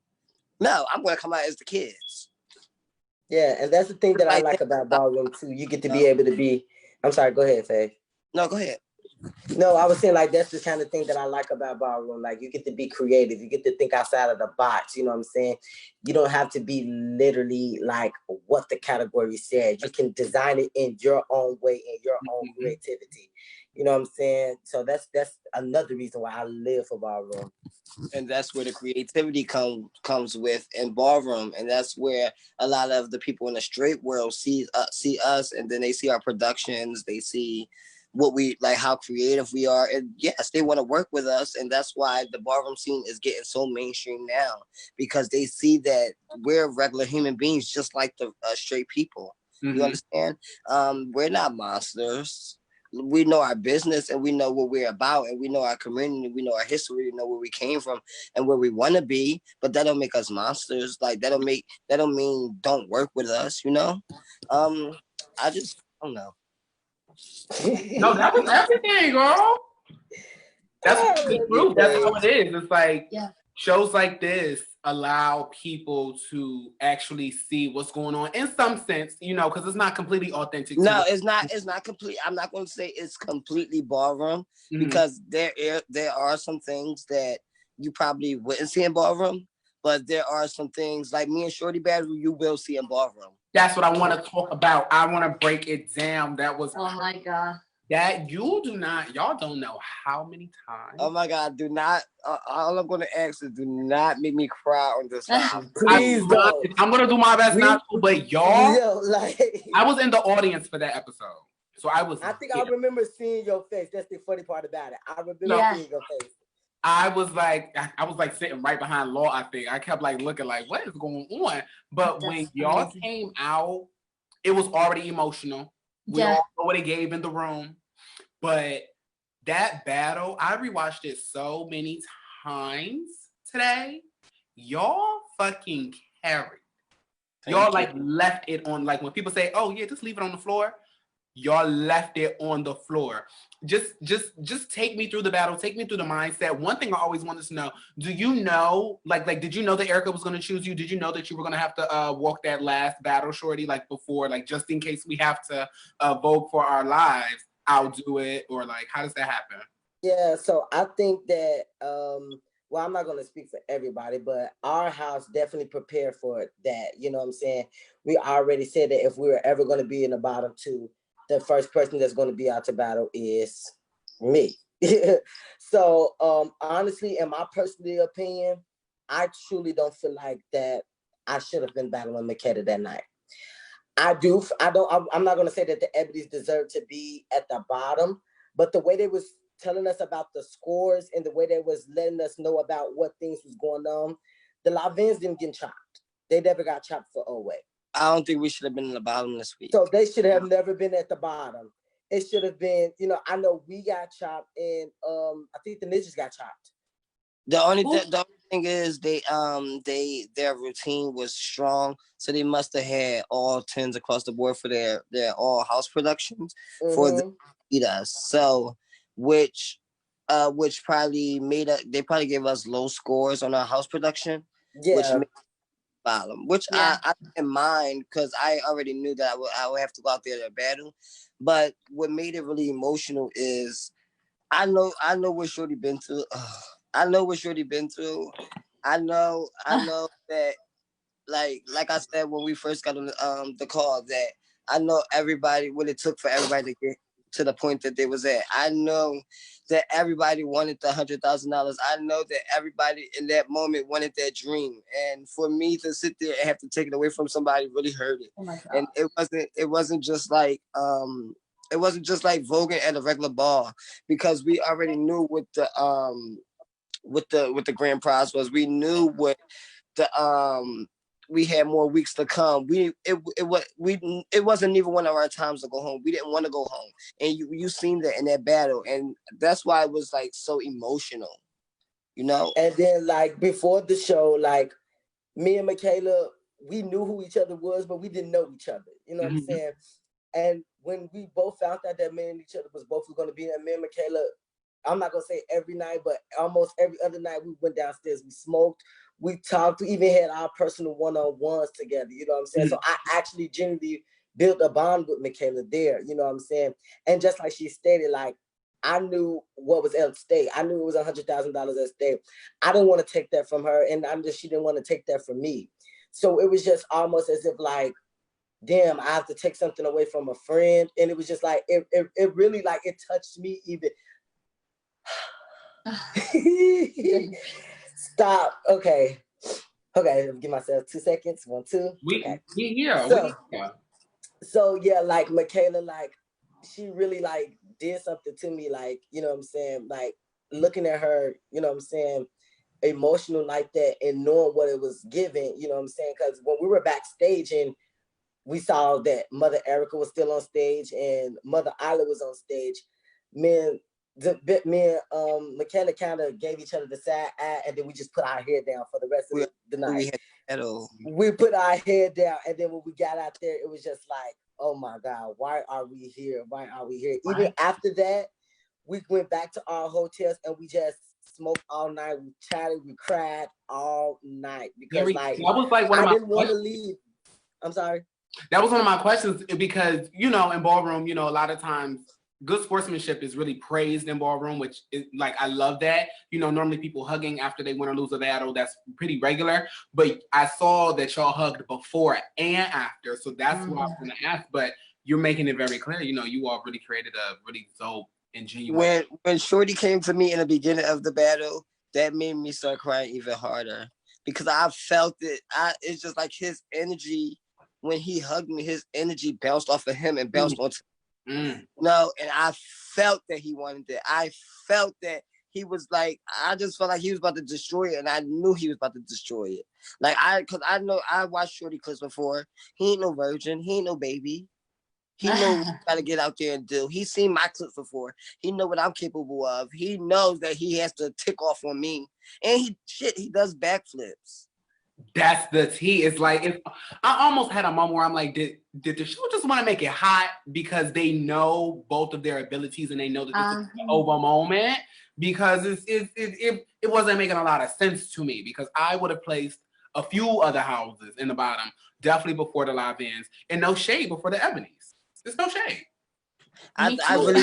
No, I'm gonna come out as the kids. Yeah, and that's the thing that I like about ballroom too. You get to be able to be. I'm sorry. Go ahead, Faye. No, go ahead. No, I was saying like that's the kind of thing that I like about ballroom. Like you get to be creative, you get to think outside of the box. You know what I'm saying? You don't have to be literally like what the category said. You can design it in your own way, in your own creativity. You know what I'm saying? So that's another reason why I live for ballroom. And that's where the creativity comes with in ballroom, and that's where a lot of the people in the straight world see us, and then they see our productions, they see what we like, how creative we are, and yes, they want to work with us, and that's why the ballroom scene is getting so mainstream now, because they see that we're regular human beings just like the straight people. You understand? We're not monsters. We know our business and we know what we're about, and we know our community, we know our history, we know where we came from and where we want to be, but that don't make us monsters. Like that don't mean don't work with us, you know? I don't know. No, that was everything, girl. That's the truth. That's how it is. It's like shows like this allow people to actually see what's going on in some sense, you know, because it's not completely authentic. No, it's not complete. I'm not going to say it's completely ballroom because there are some things that you probably wouldn't see in ballroom, but there are some things like me and Shorty Battery you will see in ballroom. That's what I want to talk about. I want to break it down. That was my God. That y'all don't know how many times. Oh my God, do not, all I'm going to ask is do not make me cry on this live. Please don't. I'm going to do my best not to, but y'all, I was in the audience for that episode. So I remember seeing your face. That's the funny part about it. I remember seeing your face. I was like sitting right behind Law, I think. I kept like looking like, what is going on? But when y'all came out, it was already emotional. We all know what it gave in the room. But that battle, I rewatched it so many times today. Y'all fucking carried. Y'all like left it on, like when people say, oh yeah, just leave it on the floor. Y'all left it on the floor. Just take me through the battle. Take me through the mindset. One thing I always wanted to know, do you know, like did you know that Erica was going to choose you? Did you know that you were going to have to walk that last battle, Shorty, like before, like just in case we have to vote for our lives, I'll do it? Or like, how does that happen? Yeah, so I think that, well, I'm not going to speak for everybody, but our house definitely prepared for that. You know what I'm saying? We already said that if we were ever going to be in the bottom two, the first person that's going to be out to battle is me. So honestly, in my personal opinion, I truly don't feel like that I should have been battling Makeda that night. I'm not going to say that the Ebonies deserve to be at the bottom, but the way they was telling us about the scores and the way they was letting us know about what things was going on, the Lavins didn't get chopped. They never got chopped for Owe. I don't think we should have been in the bottom this week. So they should have never been at the bottom. It should have been, you know, I know we got chopped and I think the Ninjas got chopped. The only thing is their routine was strong, so they must have had all 10s across the board for their all house productions for the beat us. So which probably they probably gave us low scores on our house production. Yeah. Which made bottom, which I didn't mind because I already knew that I would have to go out there to battle. But what made it really emotional is I know what Shorty been through. I know what Shorty been through. I know that like I said when we first got on the call, that I know everybody what it took for everybody to get to the point that they was at. I know that everybody wanted the $100,000. I know that everybody in that moment wanted that dream. And for me to sit there and have to take it away from somebody really hurt it. Oh my God. And it wasn't just like voguing at a regular ball, because we already knew what the grand prize was. We knew what the we had more weeks to come. It wasn't even one of our times to go home. We didn't want to go home, and you seen that in that battle, and that's why it was like so emotional, you know. And then like before the show, like me and Michaela, we knew who each other was, but we didn't know each other. You know what I'm saying? And when we both found out that me and each other was both going to be there, me and Michaela, I'm not gonna say every night, but almost every other night we went downstairs, we smoked, we talked, we even had our personal one-on-ones together, you know what I'm saying? So I actually genuinely built a bond with Michaela there, you know what I'm saying? And just like she stated, like I knew what was at stake. I knew it was $100,000 at stake. I didn't want to take that from her, and she didn't want to take that from me. So it was just almost as if like, damn, I have to take something away from a friend. And it was just like, it really like, it touched me even. Stop. Okay. Give myself 2 seconds. 1, 2. Okay. So yeah, like Michaela, like she really like did something to me, like, you know what I'm saying? Like looking at her, you know what I'm saying, emotional like that and knowing what it was giving, you know what I'm saying? Because when we were backstage and we saw that Mother Erica was still on stage and Mother Isla was on stage, me and Michaela kind of gave each other the side eye, and then we just put our head down for the rest of the night. We put our head down, and then when we got out there, it was just like, oh my God, why are we here? Why are we here? Even after that, we went back to our hotels and we just smoked all night. We chatted, we cried all night because like that was like one of I didn't want to leave. I'm sorry. That was one of my questions because, you know, in ballroom, you know, a lot of times good sportsmanship is really praised in ballroom, which is like, I love that. You know, normally people hugging after they win or lose a battle, that's pretty regular. But I saw that y'all hugged before and after. So that's what I was going to ask. But you're making it very clear, you know, you all really created a really dope and genuine. When Shorty came to me in the beginning of the battle, that made me start crying even harder because I felt it. It's just like his energy. When he hugged me, his energy bounced off of him and bounced onto me. No, and I felt that he wanted it. I felt that he was like, I just felt like he was about to destroy it, and I knew he was about to destroy it. Like, because I know I watched Shorty clips before. He ain't no virgin. He ain't no baby. He knows what he got to get out there and do. He's seen my clips before. He know what I'm capable of. He knows that he has to tick off on me. And he does backflips. That's the tea. It's like, I almost had a moment where I'm like, did the show just want to make it hot because they know both of their abilities and they know that this is an over moment? Because it wasn't making a lot of sense to me because I would have placed a few other houses in the bottom, definitely before the live ends, and no shade before the Ebonies. There's no shade. I really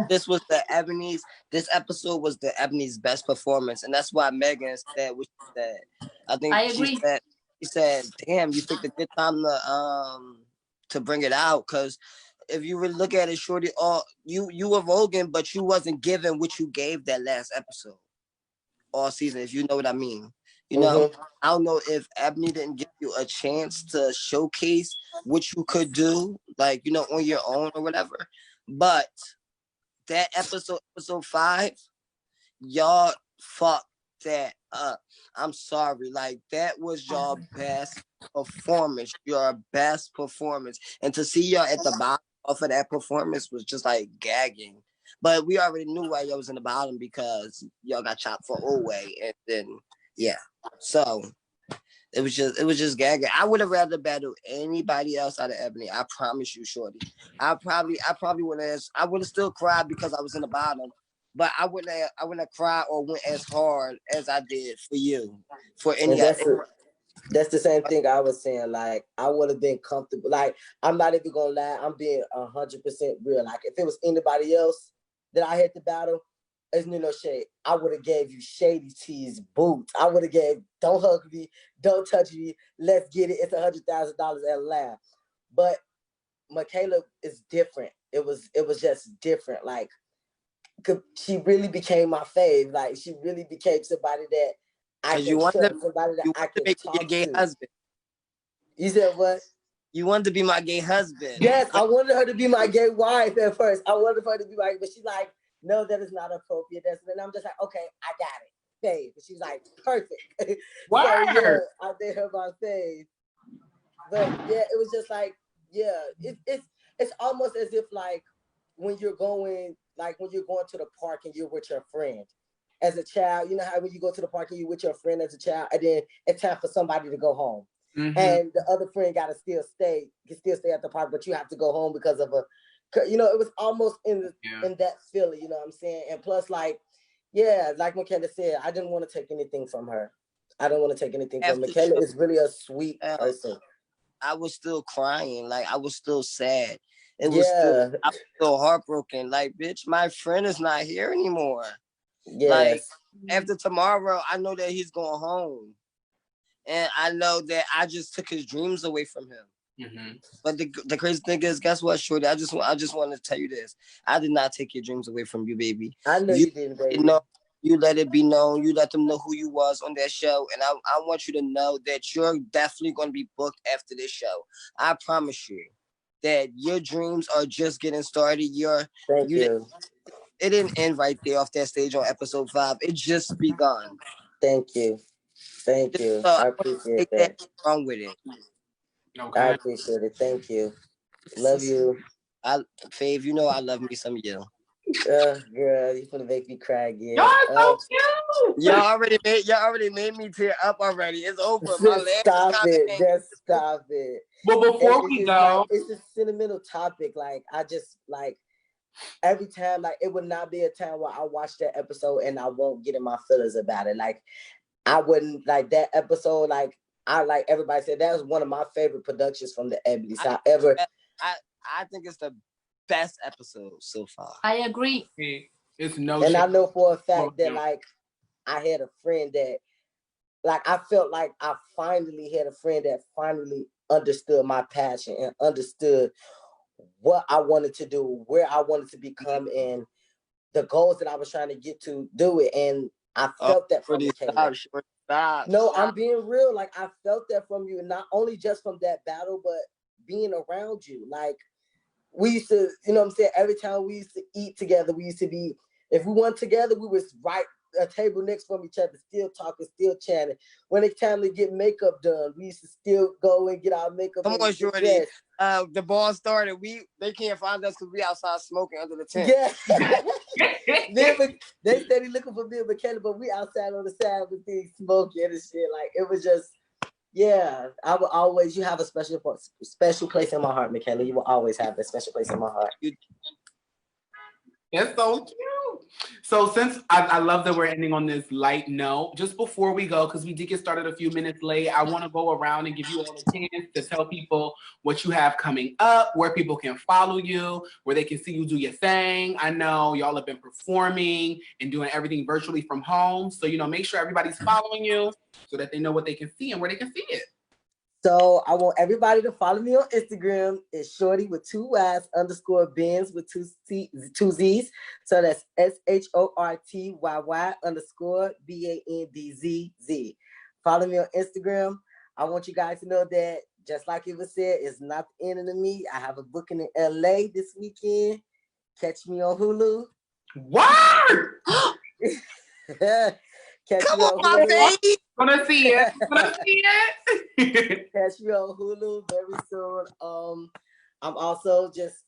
this was the Ebony's. This episode was the Ebony's best performance, and that's why Megan said what she said. I think she said, "Damn, you picked a good time to bring it out." Because if you really look at it, Shorty, you were Rogan, but you wasn't given what you gave that last episode all season. If you know what I mean, you know. I don't know if Ebony didn't give you a chance to showcase what you could do, like, you know, on your own or whatever. But that episode 5, y'all fucked that up. I'm sorry. Like, that was your best performance. Your best performance. And to see y'all at the bottom of that performance was just like gagging. But we already knew why y'all was in the bottom because y'all got chopped for Oway. And then, yeah. So it was just gagging. I would have rather battled anybody else out of Ebony. I promise you, Shorty. I probably wouldn't have. I would have still cried because I was in the bottom, but I wouldn't have cried or went as hard as I did for you. For any. That's the same thing I was saying. Like, I would have been comfortable. Like, I'm not even gonna lie. I'm being 100% real. Like, if it was anybody else that I had to battle, there's no shade. I would have gave you Shady T's boots. I would have gave, don't hug me, don't touch me, let's get it. It's $100,000 at laugh. But Michaela is different. It was just different. Like, she really became my fave. Like, she really became somebody that I can trust, somebody that I can talk to. Husband. You said what? You wanted to be my gay husband. Yes, I wanted her to be my gay wife at first. I wanted her to be my, but she's like, no, that is not appropriate. And I'm just like, okay, I got it. Babe. She's like, perfect. Wow. So, yeah, I did her my fave. But yeah, it was just like, yeah, it's almost as if like when you're going to the park and you're with your friend. As a child, you know how when you go to the park and you're with your friend as a child, and then it's time for somebody to go home. And the other friend can still stay at the park, but you have to go home because of it was almost in that feeling, you know what I'm saying? And plus, like, yeah, like Michaela said, I didn't want to take anything from her. I don't want to take anything from Michaela. Is really a sweet person. I was still crying, like I was still sad. It was still, I was still heartbroken. Like, bitch, my friend is not here anymore. Yes. Like, after tomorrow, I know that he's going home. And I know that I just took his dreams away from him. Mm-hmm. But the crazy thing is, guess what, Shorty? I just want to tell you this. I did not take your dreams away from you, baby. I know you didn't, baby. You let it be known. You let them know who you was on that show. And I want you to know that you're definitely going to be booked after this show. I promise you that your dreams are just getting started. Thank you. It didn't end right there off that stage on episode 5. It just begun. Thank you. Thank you. So I appreciate that. Wrong with it. Okay. I appreciate it. Thank you. Love you. Fave, you know I love me some you. Girl, you gonna make me cry again. Y'all so cute. Y'all already made me tear up already. It's over. Just stop it. Just stop it. But before we go, it's a sentimental topic. Like I just like every time, like it would not be a time where I watch that episode and I won't get in my feelings about it. Like I wouldn't like that episode. Like I like everybody said that was one of my favorite productions from the Ebony South ever. I think it's the best episode so far. I agree. It's no. And I know for a fact that like I had a friend that like I felt like I finally had a friend that finally understood my passion and understood what I wanted to do, where I wanted to become, and the goals that I was trying to get to do it. And I felt that from Michaela. No, I'm being real. Like I felt that from you, and not only just from that battle, but being around you. Like we used to, you know what I'm saying? Every time we used to eat together, we used to be, if we weren't together, we was right a table next from each other, still talking, still chatting. When it's time to get makeup done, we used to still go and get our makeup. Come on, Shorty. The ball started. They can't find us because we outside smoking under the tent. Yeah. They steady looking for me and Michaela, but we outside on the side with things smoking and shit. Like it was just, yeah. I will always. You have a special place in my heart, Michaela. You will always have a special place in my heart. It's so cute. So since I love that we're ending on this light note, just before we go, because we did get started a few minutes late, I want to go around and give you all a chance to tell people what you have coming up, where people can follow you, where they can see you do your thing. I know y'all have been performing and doing everything virtually from home. So, make sure everybody's following you so that they know what they can see and where they can see it. So I want everybody to follow me on Instagram. It's Shorty with 2 Y's _ Benz with 2 Z's. So that's SHORTYY _ BANDZZ. Follow me on Instagram. I want you guys to know that just like it was said, it's not the end of me. I have a booking in LA this weekend. Catch me on Hulu. What? Come on, my baby. Gonna see it. Catch me on Hulu very soon. I'm also just,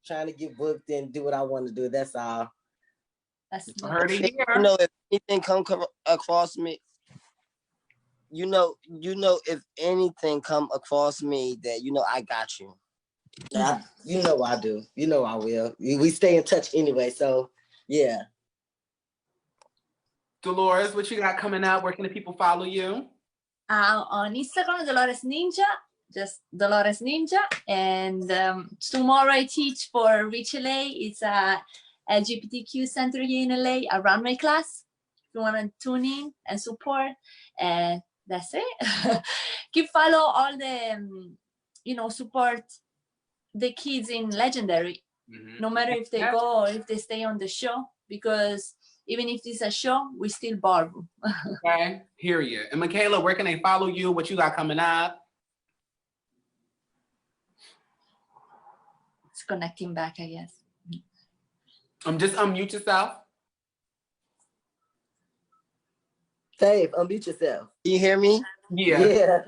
trying to get booked and do what I want to do. That's all. That's heard it here. If anything come across me, if anything come across me that I got you. Yeah, I do. I will. We stay in touch anyway, so yeah. Dolores, what you got coming up? Where can the people follow you? On Instagram, Dolores Ninja, just Dolores Ninja. And tomorrow I teach for Reach LA. It's a LGBTQ center here in LA, a runway class. If you want to tune in and support, and that's it. Keep follow all the, support the kids in Legendary. Mm-hmm. No matter if they go or if they stay on the show, because even if it's a show, we still barb. Okay, hear you. And Michaela, where can they follow you? What you got coming up? It's connecting back, I guess. Just unmute yourself. Dave, unmute yourself. You hear me? Yeah.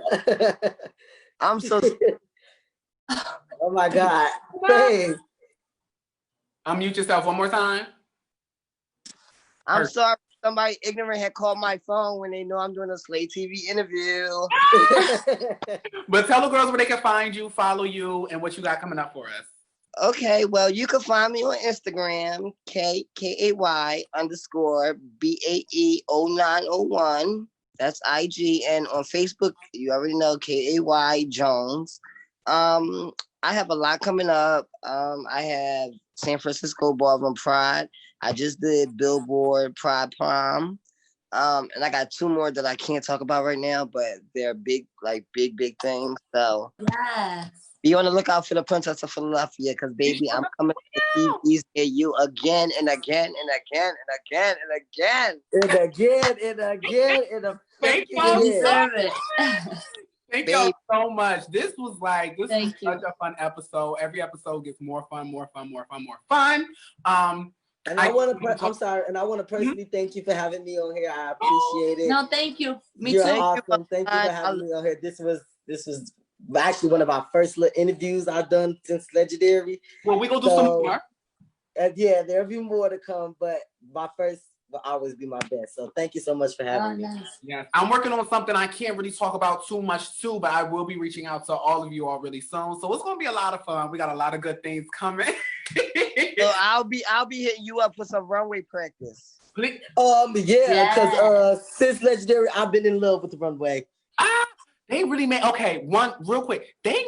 I'm so. Oh my God, Dave. Unmute yourself one more time. I'm sorry. Somebody ignorant had called my phone when they know I'm doing a Slay TV interview. But tell the girls where they can find you, follow you, and what you got coming up for us. Okay, well, you can find me on Instagram, KAY _ BAE0901. That's IG. And on Facebook, you already know KAY Jones. I have a lot coming up. I have San Francisco Ballroom Pride. I just did Billboard Pride Prom. And I got 2 more that I can't talk about right now, but they're big, like big things. So Yes. be on the lookout for the Princess of Philadelphia, because baby, I'm coming to TVs near you again and again and again and again and again. And again and again and a Thank You fucking deserve it. Thank y'all so much. This was Thank you. such a fun episode. Every episode gets more fun. And I want to personally thank you for having me on here. I appreciate it. No, thank you. Me You're too. awesome. Thank you for having me on here. This was actually one of our first little interviews I've done since Legendary. Well, we gonna do some more. And yeah, there'll be more to come, but my first will always be my best. So thank you so much for having me. Nice. Yes, I'm working on something I can't really talk about too much too, but I will be reaching out to all of you all really soon. So it's gonna be a lot of fun. We got a lot of good things coming. So I'll be hitting you up for some runway practice. Please. Because since Legendary, I've been in love with the runway. They really made one real quick. They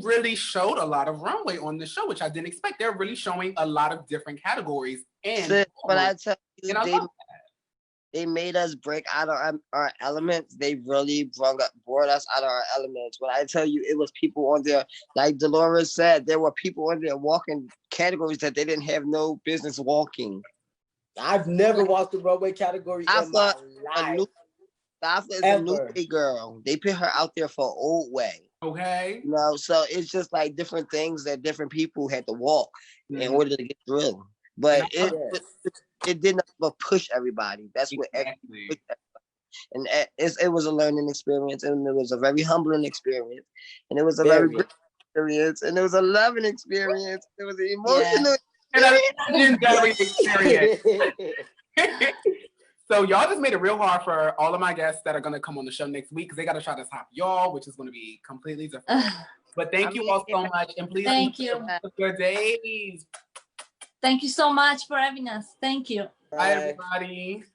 really showed a lot of runway on the show, which I didn't expect. They're really showing a lot of different categories. And Sis, when I tell you, they made us break out of our elements. They really brought us out of our elements. When I tell you, it was people on there, like Dolores said, there were people on there walking categories that they didn't have no business walking. I've never walked the runway category in my life. Safa is a new way girl. They put her out there for old way. Okay. You know, so it's just like different things that different people had to walk in order to get through. But it didn't push everybody. That's what pushed everybody. And it was a learning experience, and it was a very humbling experience, and it was a very good experience, and it was a loving experience. It was an emotional experience. So y'all just made it real hard for all of my guests that are going to come on the show next week, because they got to try to top y'all, which is going to be completely different. But thank you all so much, and please thank you. Good days. Thank you so much for having us. Thank you. Bye everybody.